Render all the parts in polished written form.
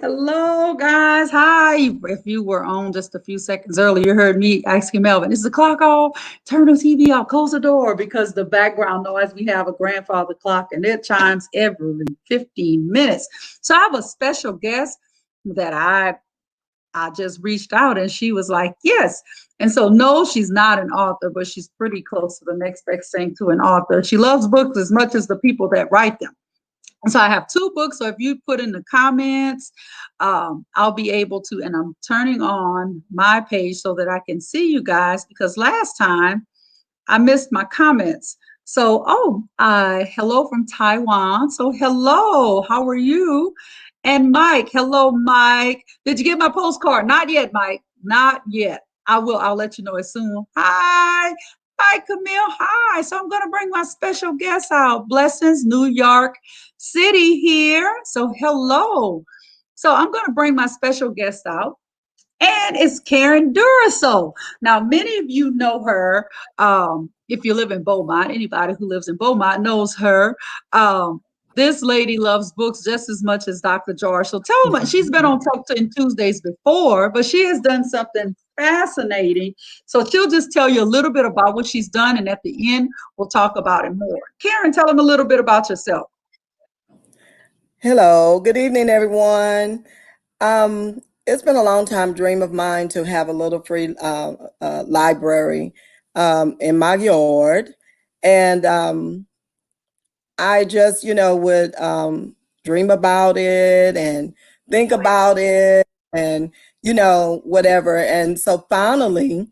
Hello, guys. Hi. If you were on just a few seconds earlier, you heard me asking Melvin, is the clock off? Turn the TV off, close the door, because the background noise, we have a grandfather clock and it chimes every 15 minutes. So I have a special guest that I just reached out and she was like, yes. And so, no, she's not an author, but she's pretty close to the next best thing to an author. She loves books as much as the people that write them. So I have two books. So if you put in the comments, I'll be able to, and I'm turning on my page so that I can see you guys because last time I missed my comments. So, hello from Taiwan. So, hello, how are you? And Mike, hello, Mike. Did you get my postcard? Not yet, Mike. Not yet. I will. I'll let you know as soon. Hi. Hi, Camille. Hi. So, I'm going to bring my special guest out. Blessings, New York City here. So, hello. So, I'm going to bring my special guest out and it's Karen Duraso. Now, many of you know her. If you live in Beaumont, anybody who lives in Beaumont knows her. This lady loves books just as much as Dr. George. So tell them, she's been on Talk to Tuesdays before, but she has done something fascinating. So she'll just tell you a little bit about what she's done, and at the end, we'll talk about it more. Karen, tell them a little bit about yourself. Hello, good evening, everyone. It's been a long time dream of mine to have a little free library in my yard, and I just, would dream about it and think about it, and whatever. And so finally,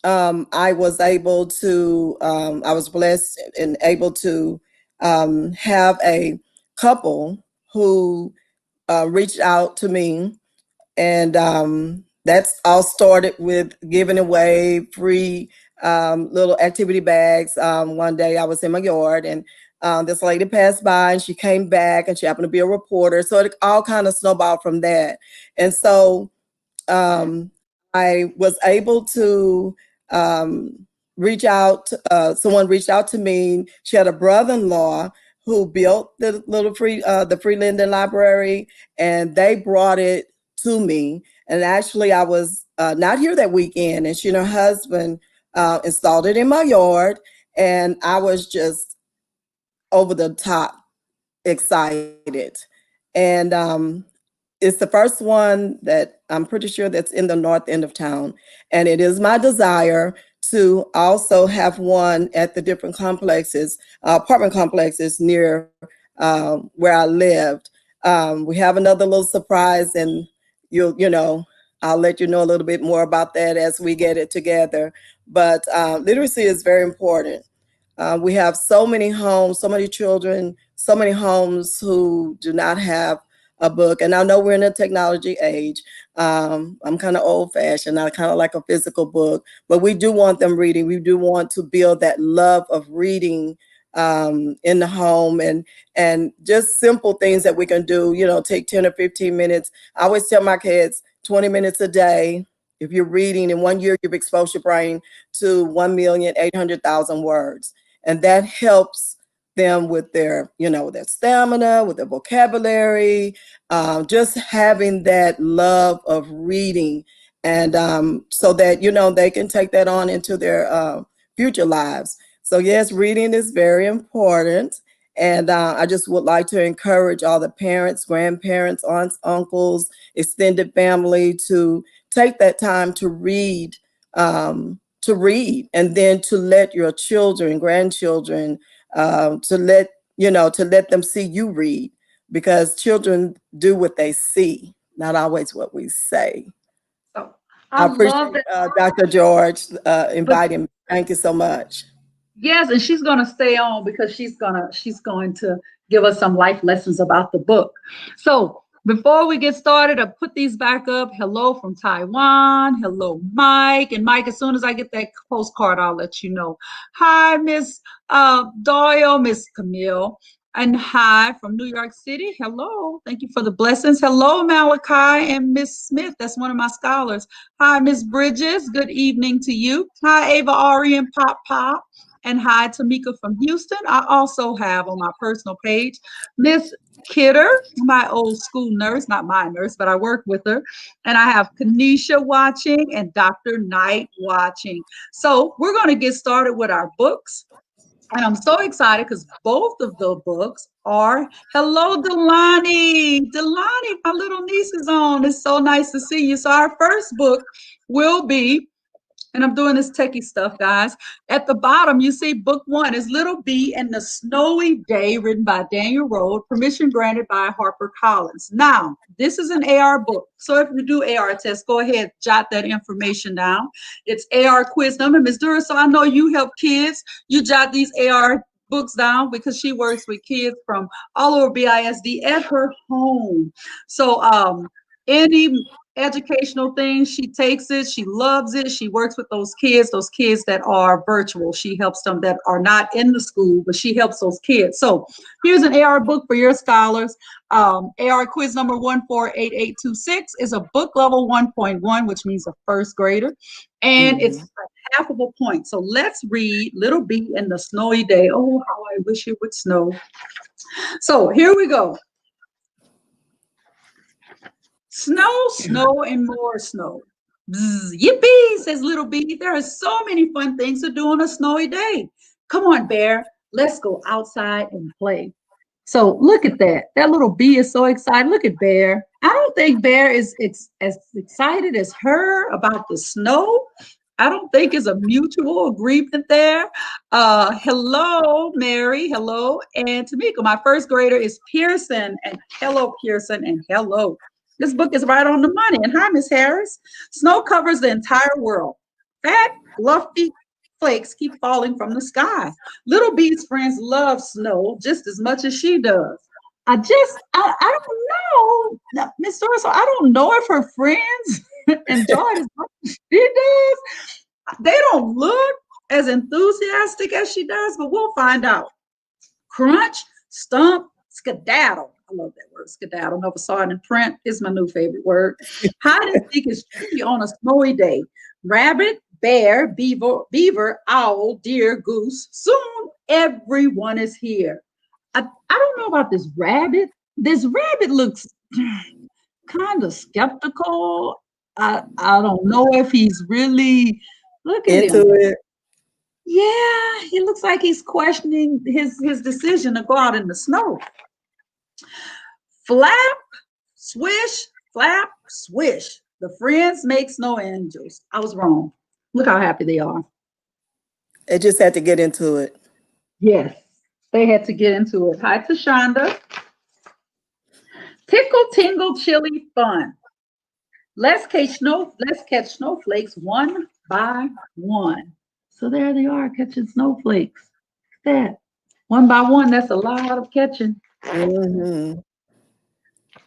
I was able to, I was blessed and able to have a couple who reached out to me, and that's all started with giving away free little activity bags. One day I was in my yard, and this lady passed by, and she came back, and she happened to be a reporter. So it all kind of snowballed from that. And so um, I was able to reach out. Someone reached out to me. She had a brother-in-law who built the little the free Linden Library, and they brought it to me. And actually, I was not here that weekend, and she and her husband installed it in my yard, and I was just over the top excited. And it's the first one that I'm pretty sure that's in the north end of town. And it is my desire to also have one at the different complexes, apartment complexes near where I lived. We have another little surprise, and I'll let you know a little bit more about that as we get it together. But literacy is very important. We have so many homes, so many children, so many homes who do not have a book. And I know we're in a technology age. I'm kind of old fashioned. I kind of like a physical book, but we do want them reading. We do want to build that love of reading in the home, and just simple things that we can do, take 10 or 15 minutes. I always tell my kids 20 minutes a day. If you're reading in 1 year, you've exposed your brain to 1,800,000 words. And that helps them with their, their stamina, with their vocabulary, just having that love of reading. And so that, they can take that on into their future lives. So yes, reading is very important. And I just would like to encourage all the parents, grandparents, aunts, uncles, extended family to take that time to read, and then to let your children, grandchildren, to let them see you read, because children do what they see, not always what we say. So I I love appreciate that. Dr. George But inviting me. Thank you so much. yes, and she's going to stay on because she's going to give us some life lessons about the book. So before we get started, I put these back up. Hello from Taiwan. Hello, Mike. And Mike, as soon as I get that postcard, I'll let you know. Hi, Miss Doyle, Miss Camille. And hi from New York City. Hello. Thank you for the blessings. Hello, Malachi and Miss Smith. That's one of my scholars. Hi, Miss Bridges. Good evening to you. Hi, Ava Ari and Pop Pop. And hi, Tamika from Houston. I also have on my personal page Miss Kidder, my old school nurse, not my nurse, but I work with her. And I have Kanisha watching and Dr. Knight watching. So we're going to get started with our books. And I'm so excited because both of the books are hello, Delani. Delani, my little niece is on. It's so nice to see you. So our first book will be, and I'm doing this techie stuff, guys. At the bottom, you see book one is Little B and the Snowy Day, written by Daniel Rode, permission granted by HarperCollins. Now, this is an AR book. So if you do AR tests, go ahead, jot that information down. It's AR quiz number. Ms. Dura, so I know you help kids. You jot these AR books down because she works with kids from all over BISD at her home. So any educational things. She takes it. She loves it. She works with those kids that are virtual. She helps them that are not in the school, but she helps those kids. So here's an AR book for your scholars. AR quiz number 148826 is a book level 1.1, which means a first grader. And it's half of a point. So let's read Little B and the Snowy Day. Oh, how I wish it would snow. So here we go. Snow, snow, and more snow. Bzz, yippee, says Little B. There are so many fun things to do on a snowy day. Come on, Bear. Let's go outside and play. So look at that. That little bee is so excited. Look at Bear. I don't think Bear is as excited as her about the snow. I don't think it's a mutual agreement there. Hello, Mary. Hello. And Tamika, my first grader is Pearson. And hello, Pearson. And hello. This book is right on the money. And hi, Miss Harris. Snow covers the entire world. Fat, fluffy flakes keep falling from the sky. Little Bee's friends love snow just as much as she does. I don't know, Miss Doris, I don't know if her friends enjoy it as much as she does. They don't look as enthusiastic as she does, but we'll find out. Crunch, stump, skedaddle. I love that word, skedaddle. Never saw it in print. It's my new favorite word. Hide and seek is tricky on a snowy day. Rabbit, bear, beaver, owl, deer, goose. Soon everyone is here. I don't know about this rabbit. This rabbit looks kind of skeptical. I don't know if he's really, look at him. Into it. Yeah, he looks like he's questioning his decision to go out in the snow. Flap, swish, flap, swish. The friends make snow angels. I was wrong. Look how happy they are. They just had to get into it. Yes, they had to get into it. Hi, Tashonda. Tickle, tingle, chilly fun. Let's catch snowflakes one by one. So there they are catching snowflakes. Look at that. One by one, that's a lot of catching. Mm-hmm.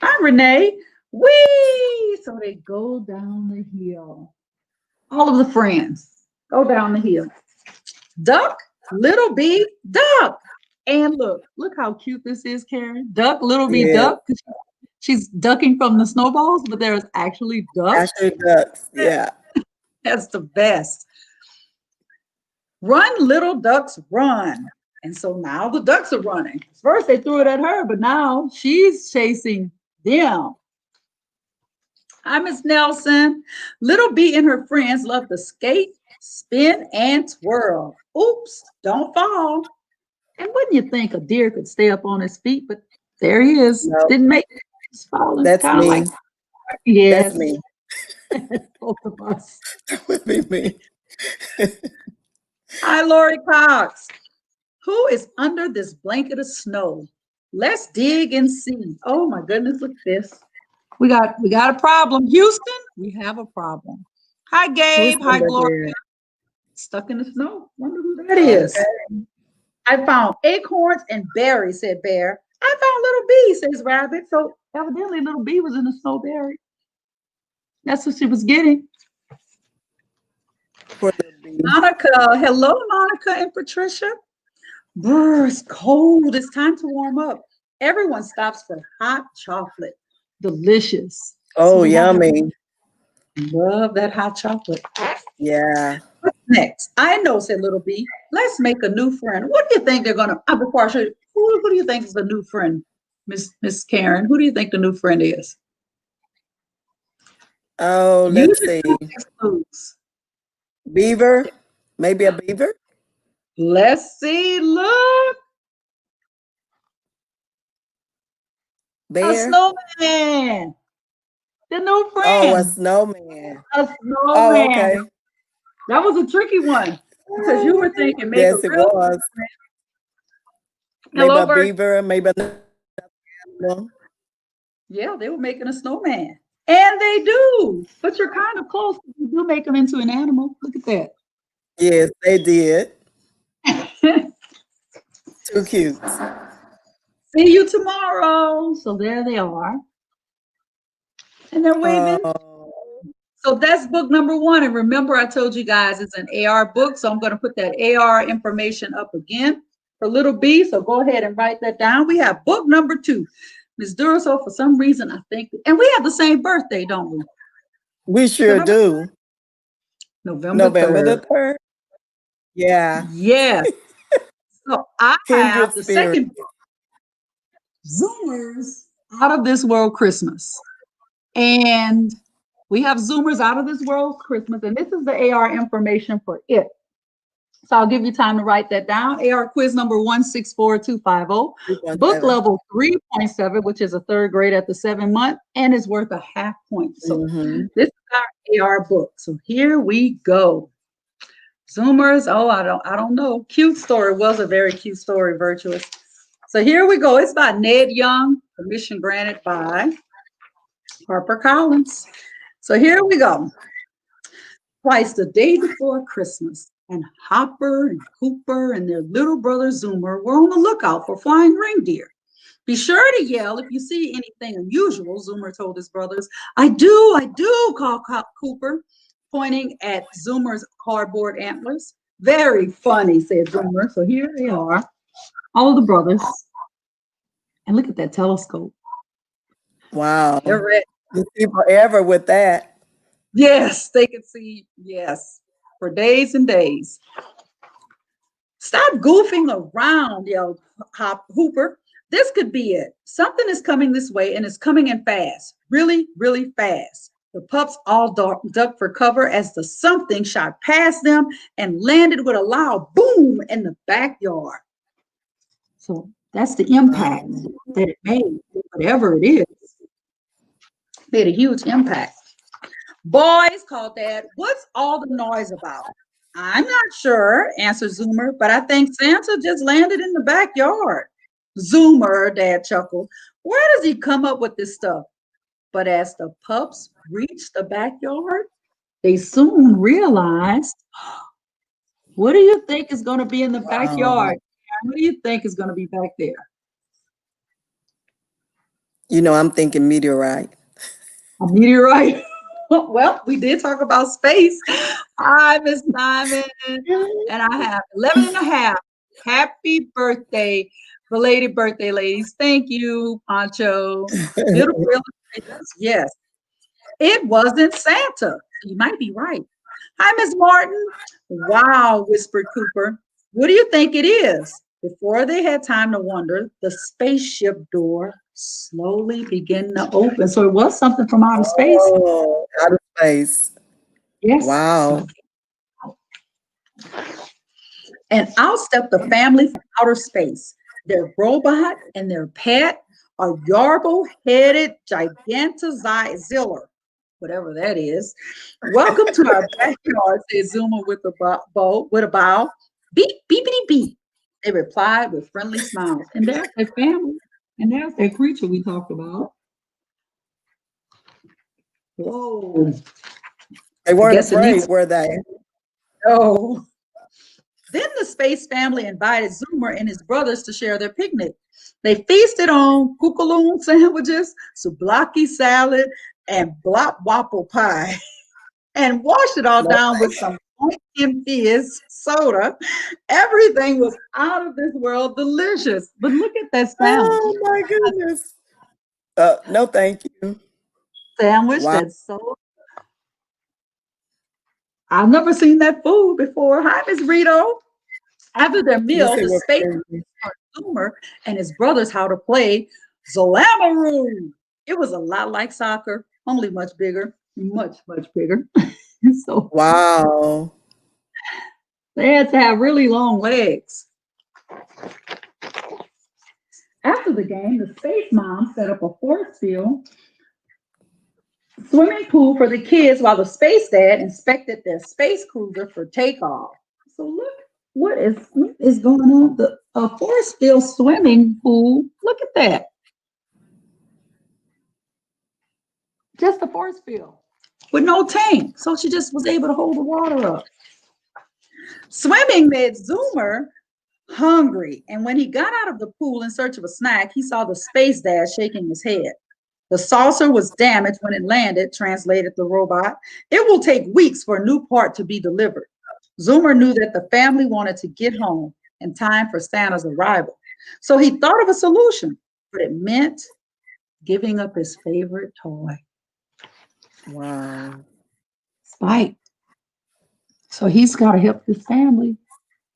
Hi, Renee. Whee! So they go down the hill. All of the friends go down the hill. Duck, Little B, duck. And look how cute this is, Karen. Duck, Little B, Yeah. duck. She's ducking from the snowballs, but there's actually ducks. Actually ducks. Yeah. That's the best. Run, little ducks, run. And so now the ducks are running. First they threw it at her, but now she's chasing them. Hi, Miss Nelson. Little B and her friends love to skate, spin, and twirl. Oops, don't fall. And wouldn't you think a deer could stay up on his feet? But there he is. No, Didn't make it. He's falling. that's Kind of me. like, yes, That's me. both of us. That would be me. Hi, Lori Cox. Who is under this blanket of snow? Let's dig and see. Oh my goodness, look at this. We got a problem. Houston, we have a problem. Hi, Who's Gabe. Hi, under Gloria. there? Stuck in the snow. Wonder who that is. Okay. I found acorns and berries, said Bear. I found Little B, says Rabbit. So evidently Little B was in the snowberry. That's what she was getting. For the bee. Monica. Hello, Monica and Patricia. Brr, it's cold. It's time to warm up. Everyone stops for hot chocolate. Delicious. Oh, So yummy. love that hot chocolate. Yeah. What's next? I know, said Little B. Let's make a new friend. What do you think they're gonna? Before I show you, who do you think is the new friend, Miss Karen? Who do you think the new friend is? Oh, Use let's your see. context clues. Beaver, maybe a beaver, Let's see. Look, a bear. snowman. The new Oh, a friend. snowman. A Oh, snowman. okay. That was a tricky one because you were thinking make a Yes, it real was. friend. Maybe Hello, a bird. beaver, maybe another animal. Yeah, they were making a snowman. And they do. But you're kind of close. You do make them into an animal. Look at Yes, they did. that. Too cute. See you tomorrow. So there they are. And they're waving. Oh, So that's book number one. And remember, I told you guys it's an AR book. So I'm going to put that AR information up again for little B. So go ahead and write that down. We have book number two. Ms. Duraso, for some reason, I think, and we have the same birthday, don't we? we sure November, do. November November the 3rd. 3rd. Yeah. Yes. So I Kindred have the spirit. second book, Zoomers Out of This World Christmas. And we have Zoomers Out of This World Christmas. And this is the AR information for it. So I'll give you time to write that down. AR quiz number 164250. Book 3.7. level 3.7, which is a third grade at the 7 month, and is worth a half point. So Mm-hmm. this is our AR book. So here we go. Zoomers. Oh, I don't know. Cute story. Was a very cute story, virtuous. So here we go. It's by Ned Young, permission granted by HarperCollins. So here we go. Twice the day before Christmas, and Hopper and Cooper and their little brother Zoomer were on the lookout for flying reindeer. Be sure to yell if you see anything unusual, Zoomer told his brothers. I do, called Cooper, pointing at Zoomer's cardboard antlers. Very funny, said Zoomer. So here they are, all the brothers. And look at that telescope. Wow. They're ready. You see forever with that. Yes, they can see, yes, for days and days. Stop goofing around, yelled Hooper. This could be it. Something is coming this way and it's coming in fast, really, really fast. The pups all ducked for cover as the something shot past them and landed with a loud boom in the backyard. So that's the impact that it made, whatever it is, made a huge impact. Boys, called Dad, what's all the noise about? I'm not sure, answered Zoomer, but I think Santa just landed in the backyard. Zoomer, Dad chuckled. Where does he come up with this stuff? But as the pups reached the backyard, they soon realized, what do you think is going to be in the Wow. backyard? What do you think is going to be back there? You know, I'm thinking meteorite. A meteorite. Well, we did talk about space. Hi, Miss Diamond. And I have 11 and a half. Happy birthday, belated birthday, ladies. Thank you, Pancho. Middle realizers. Yes, it wasn't Santa. You might be right. Hi, Miss Martin. Wow, whispered Cooper. What do you think it is? Before they had time to wonder, the spaceship door slowly began to open. So it was something from outer space. Oh, outer space. Yes. Wow. And out stepped the family from outer space. Their robot and their pet, a yarble-headed gigantozilla, whatever that is. Welcome to our backyard, said Zuma with a bow. Beep, beepity beep. They replied with friendly smiles. And there's their family. And there's their creature we talked about. Whoa. They I weren't guess it needs afraid, were they? no. Then the space family invited Zoomer and his brothers to share their picnic. They feasted on kukaloon sandwiches, souvlaki salad, and blop waffle pie, and washed it all No. down with some pumpkin fizz soda. Everything was out of this world delicious. But look at that sandwich. Oh my goodness. No, thank you. Sandwich Wow. that's so. I've never seen that food before. Hi, Miss Rito. After their Let me meal, see the what space movie. taught Zoomer and his brothers how to play Zalamaroo. It was a lot like soccer, only much bigger, much, much bigger. So Wow. they had to have really long legs. After the game, the space mom set up a force field swimming pool for the kids while the space dad inspected their space cruiser for takeoff. So look what is going on. The a force field swimming pool. Look at that. Just a force field with no tank. So she just was able to hold the water up. Swimming made Zoomer hungry, and when he got out of the pool in search of a snack, he saw the space dad shaking his head. The saucer was damaged when it landed, translated the robot. It will take weeks for a new part to be delivered. Zoomer knew that the family wanted to get home in time for Santa's arrival. So he thought of a solution, but it meant giving up his favorite toy, Wow. Spike. So he's got to help his family,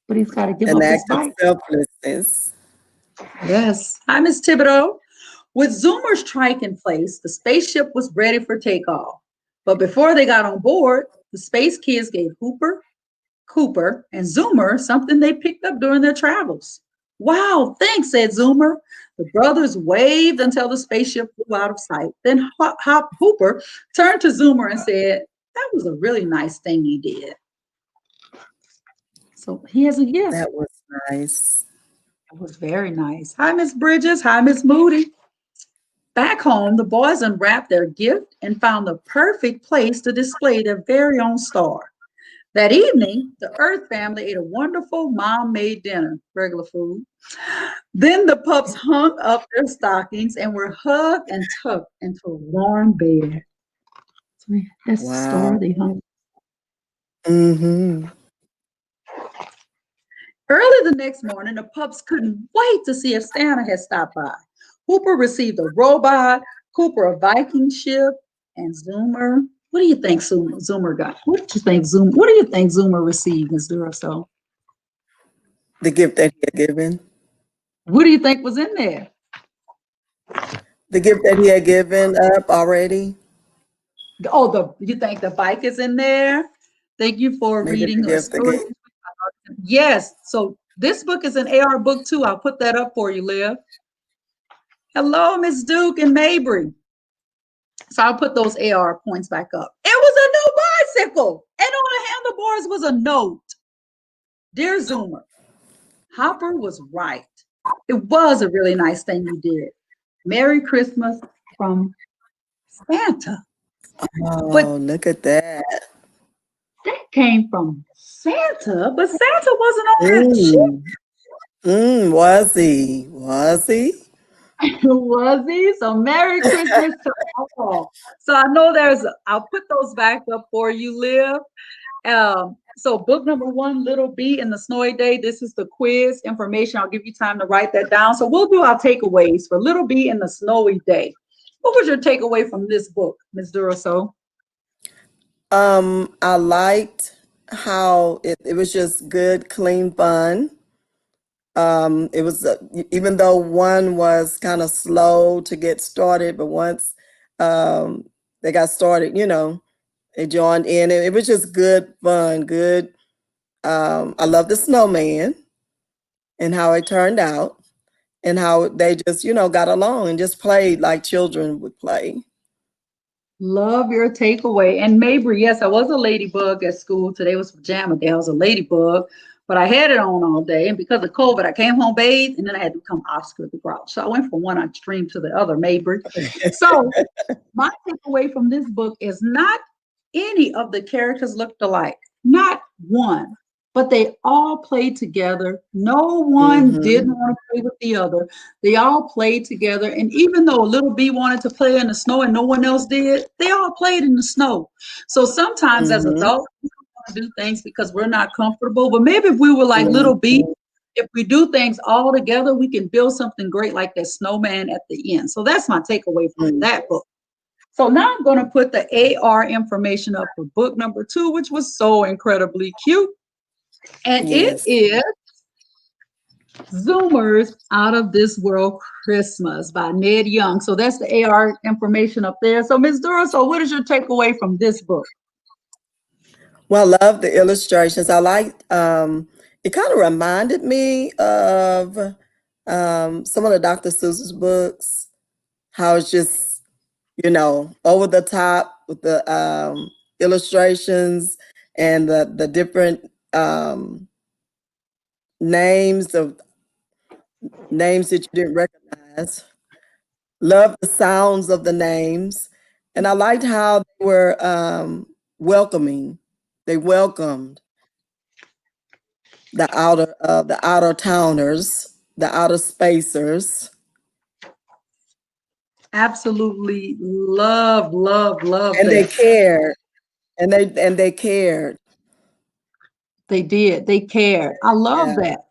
but he's got to give An up his act of bike. selflessness. Yes. Hi, Miss Thibodeau. With Zoomer's trike in place, the spaceship was ready for takeoff. But before they got on board, the space kids gave Hooper, Cooper, and Zoomer something they picked up during their travels. Wow, thanks, said Zoomer. The brothers waved until the spaceship flew out of sight. Then Hop Hooper turned to Zoomer and said, that was a really nice thing you did. So he has a gift. That was nice. It was very nice. Hi, Miss Bridges. Hi, Miss Moody. Back home, the boys unwrapped their gift and found the perfect place to display their very own star. That evening, the Earth family ate a wonderful mom made dinner, regular food. Then the pups hung up their stockings and were hugged and tucked into a warm bed. So that's the star Wow. they hung. Mm-hmm. Early the next morning, the pups couldn't wait to see if Santa had stopped by. Hooper received a robot, Cooper a Viking ship, and Zoomer. What do you think Zoomer got? What do you think Zoomer received, Ms. Duraso? The gift that he had given. What do you think was in there? The gift that he had given up already. Oh, you think the bike is in there? Thank you for Maybe the reading a gift story. again. Yes. So this book is an AR book too. I'll put that up for you, Liv. Hello, Miss Duke and Mabry. So I'll put those AR points back up. It was a new bicycle, and on the handlebars was a note. Dear Zoomer, Hopper was right. It was a really nice thing you did. Merry Christmas from Santa. But Oh, look at that. that came from Santa, but Santa wasn't on that ship, Mm. Was he? Was he? was he? So Merry Christmas to all. So I know I'll put those back up for you, Liv. So book number 1, Little B in the Snowy Day. This is the quiz information. I'll give you time to write that down. So we'll do our takeaways for Little B in the Snowy Day. What was your takeaway from this book, Ms. Duraso? I liked how it was just good, clean fun. It was even though one was kind of slow to get started, but once um, they got started, they joined in. It was just good fun, good. I love the snowman and how it turned out, and how they just got along and just played like children would play. Love your takeaway. And Mabry, yes, I was a ladybug at school. Today was pajama day. I was a ladybug, but I had it on all day. And because of COVID, I came home bathed and then I had to become Oscar the Grouch. So I went from one extreme to the other, Mabry. So my takeaway from this book is not any of the characters looked alike, not one, but they all played together. No one Hmm. didn't want to play with the other. They all played together. And even though little B wanted to play in the snow and no one else did, they all played in the snow. So sometimes as Hmm. adults, we don't want to do things because we're not comfortable. But maybe if we were like little B, Hmm. if we do things all together, we can build something great like that snowman at the end. So that's my takeaway from that book. So now I'm going to put the AR information up for book number 2, which was so incredibly cute. And it Yes. is Zoomers Out of This World Christmas by Ned Young. So that's the AR information up there. So Ms. Dura, so what is your takeaway from this book? Well, I love the illustrations. I liked it kind of reminded me of some of the Dr. Seuss's books, how it's just, over the top with the illustrations and the different names of names that you didn't recognize. Love the sounds of the names. And I liked how they were welcoming. They welcomed the outer towners, the outer spacers, Absolutely love, love, love and they that. cared. And they cared. They did. They cared. I love Yeah. that.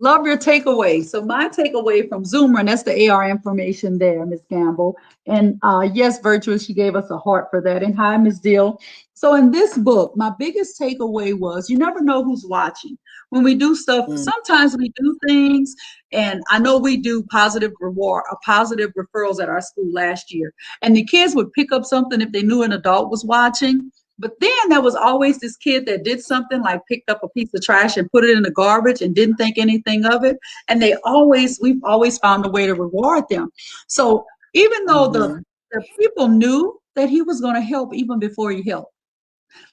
Love your takeaway. So my takeaway from Zoomer, and that's the AR information there, Miss Gamble. And yes, Virtuous, she gave us a heart for that. And hi, Miss Deal. So in this book, my biggest takeaway was you never know who's watching. When we do stuff, Mm, sometimes we do things, and I know we do positive reward, positive referrals at our school last year. And the kids would pick up something if they knew an adult was watching. But then there was always this kid that did something like picked up a piece of trash and put it in the garbage and didn't think anything of it. And we've always found a way to reward them. So even though mhm. the people knew that he was going to help even before he helped,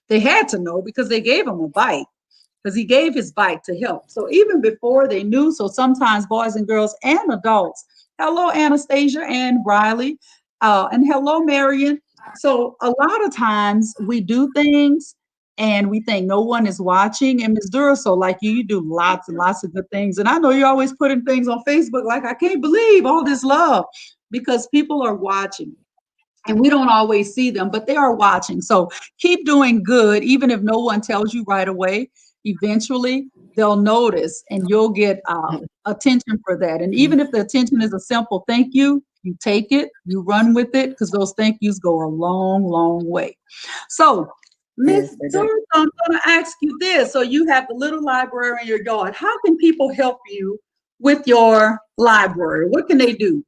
they had to know because they gave him a bite because he gave his bite to help. So even before they knew, so sometimes boys and girls and adults, hello, Anastasia and Riley, and hello, Marion. So a lot of times we do things and we think no one is watching. And Ms. Duraso, like you do lots and lots of good things. And I know you're always putting things on Facebook like, I can't believe all this love because people are watching and we don't always see them, but they are watching. So keep doing good, even if no one tells you right away. Eventually, they'll notice, and you'll get attention for that. And even if the attention is a simple thank you, you take it, you run with it, because those thank yous go a long, long way. So, Miss Yes, they do. Durst, I'm going to ask you this. So, you have the little library in your yard. How can people help you with your library? What can they do?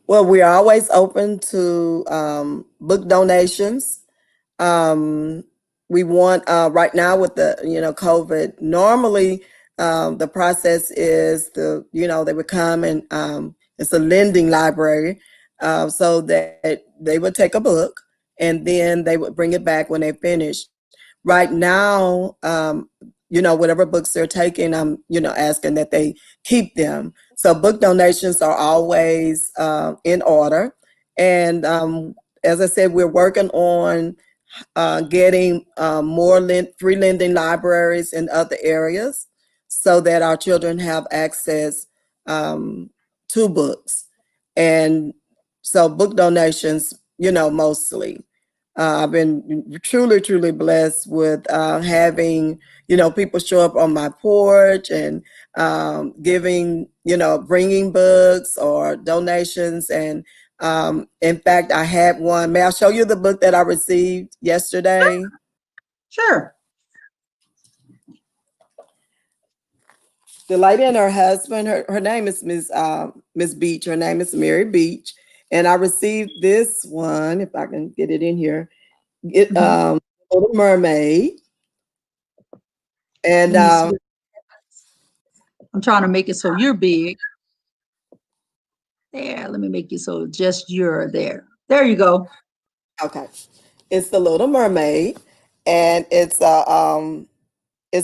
Well, we are always open to book donations. Um, we want right now with the COVID. Normally, the process is they would come and it's a lending library, so that they would take a book and then they would bring it back when they finished. Right now, whatever books they're taking, I'm asking that they keep them. So book donations are always in order, and as I said, we're working on getting more free lending libraries in other areas so that our children have access um, to books. And so book donations, mostly. I've been truly, truly blessed with having, people show up on my porch and giving, bringing books or donations. And in fact, I had one. May I show you the book that I received yesterday? Sure. The lady and her husband, her name is Miss Beach. Her name is Mary Beach. And I received this one, if I can get it in here. It Mhm. Little Mermaid. And Let me switch. I'm trying to make it so you're big. There, let me make you so just you're there. There you go. okay, it's The Little Mermaid, and it's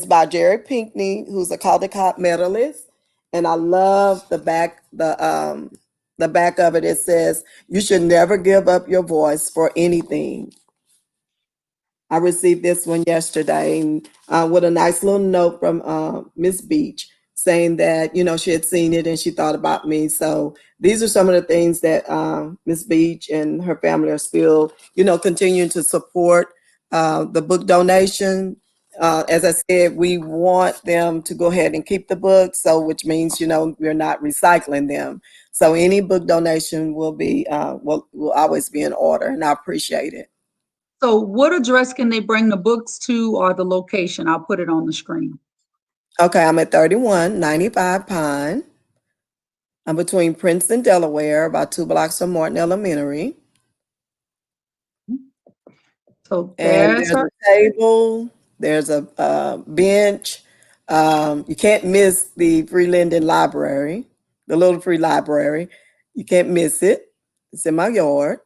by Jerry Pinkney, who's a Caldecott medalist. And I love the back of it. It says, "You should never give up your voice for anything." I received this one yesterday, and, with a nice little note from Miss Beach saying that she had seen it and she thought about me. So these are some of the things that Miss Beach and her family are still continuing to support the book donation. As I said, we want them to go ahead and keep the books, so which means we're not recycling them. So any book donation will always be in order, and I appreciate it. So what address can they bring the books to or the location? I'll put it on the screen. Okay, I'm at 3195 Pine. I'm between Princeton, Delaware, about 2 blocks from Martin Elementary. So And there's there's her. a table, there's a bench. You can't miss the free Linden Library, the little free library. You can't miss it. It's in my yard.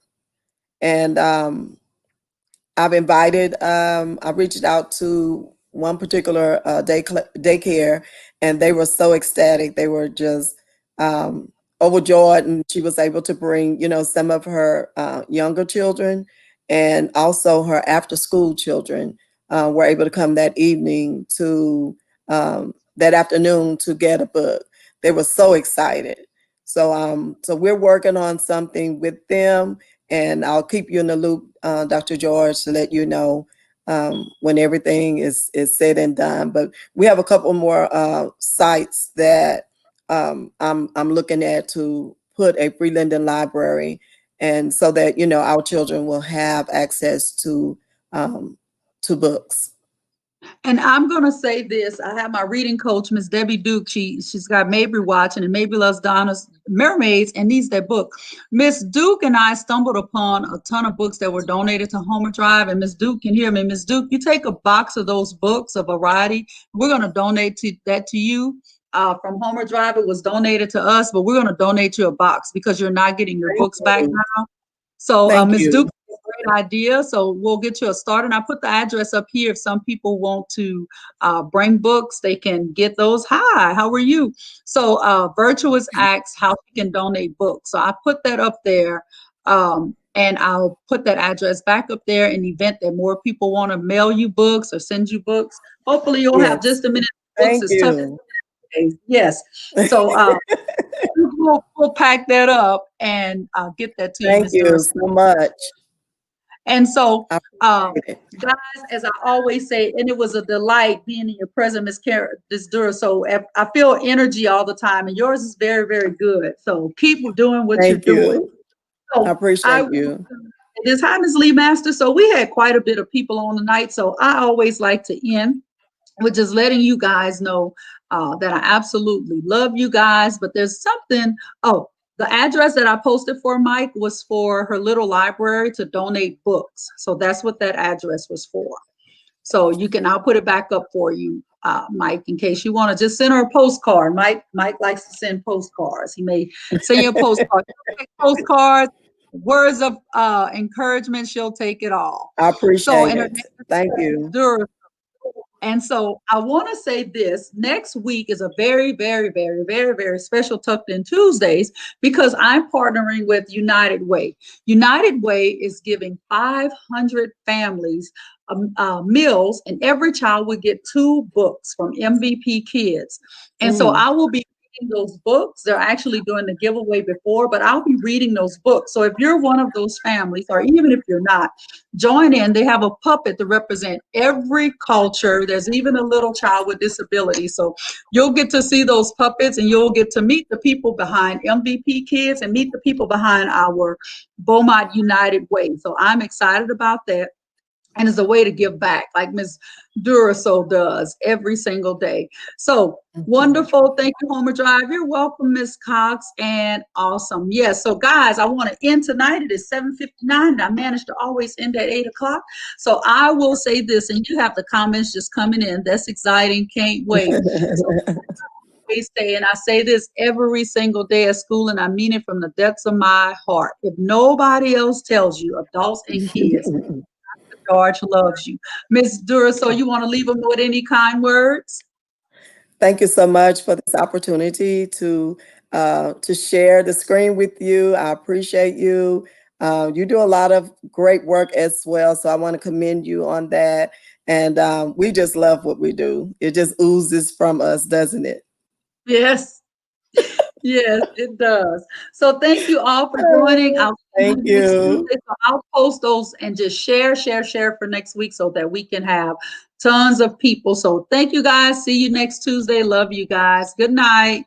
And I've reached out to one particular daycare, and they were so ecstatic. They were just overjoyed, and she was able to bring, some of her younger children, and also her after school children were able to come that evening that afternoon to get a book. They were so excited. So we're working on something with them, and I'll keep you in the loop, Dr. George, to let you know when everything is said and done. But we have a couple more sites that I'm looking at to put a free Linden library, and so that our children will have access um, to books. And I'm gonna say this: I have my reading coach, Miss Debbie Duke. She's got Mabry watching, and Mabry loves Donna's Mermaids and needs that book. Miss Duke and I stumbled upon a ton of books that were donated to Homer Drive. And Miss Duke can hear me. Miss Duke, you take a box of those books, a variety. We're gonna donate that to you. From Homer Drive, it was donated to us, but we're going to donate you a box because you're not getting your Thank books back you. now. So, Thank Ms. Duke, you. great idea. So we'll get you a start. And I put the address up here. If some people want to bring books, they can get those. Hi, how are you? So Virtuous asks how she can donate books. So I put that up there. And I'll put that address back up there in the event that more people want to mail you books or send you books. Hopefully you'll have Yes. just a minute. Books Thank is tough you. days. Yes. So we'll pack that up and get that to you, Thank Ms. you Duras. so much. And so, I um, appreciate it. guys, as I always say, and it was a delight being in your presence, Ms. Dura. So I feel energy all the time, and yours is very, very good. So keep doing what you're Thank doing. you. I So I appreciate you. this hi, Ms. Lee Master. So we had quite a bit of people on the night. So I always like to end with just letting you guys know that I absolutely love you guys. But there's something. Oh, the address that I posted for Mike was for her little library to donate books. So that's what that address was for. So you can, I'll put it back up for you, Mike, in case you want to just send her a postcard. Mike likes to send postcards. He may send you a postcard. Postcards, words of encouragement. She'll take it all. I So, appreciate and her it. Thank you. name is and so I want to say this next week is a very, very, very, very, very special Tucked In Tuesdays because I'm partnering with United Way. United Way is giving 500 families meals, and every child would get 2 books from MVP Kids. And so Mm. I will be reading those books. They're actually doing the giveaway before, but I'll be reading those books. So if you're one of those families, or even if you're not, join in. They have a puppet to represent every culture. There's even a little child with disability. So you'll get to see those puppets and you'll get to meet the people behind MVP Kids and meet the people behind our Beaumont United Way. So I'm excited about that. And it's a way to give back, like Ms. Duraso does every single day. So Mhm. wonderful. Thank you, Homer Drive. You're welcome, Ms. Cox. And awesome. Yes. So, guys, I want to end tonight. It is 7:59. And I managed to always end at 8 o'clock. So I will say this, and you have the comments just coming in. That's exciting. Can't wait. So I say, and I say this every single day at school, and I mean it from the depths of my heart. If nobody else tells you, adults and kids, George loves you. Miss Dura, so you want to leave them with any kind words? Thank you so much for this opportunity to share the screen with you. I appreciate you. You do a lot of great work as well, so I want to commend you on that. And we just love what we do. It just oozes from us, doesn't it? Yes, yes, it does. So thank you all for joining. I'll see Thank you next you. Tuesday. So I'll post those and just share for next week so that we can have tons of people. So thank you guys. See you next Tuesday. Love you guys. Good night.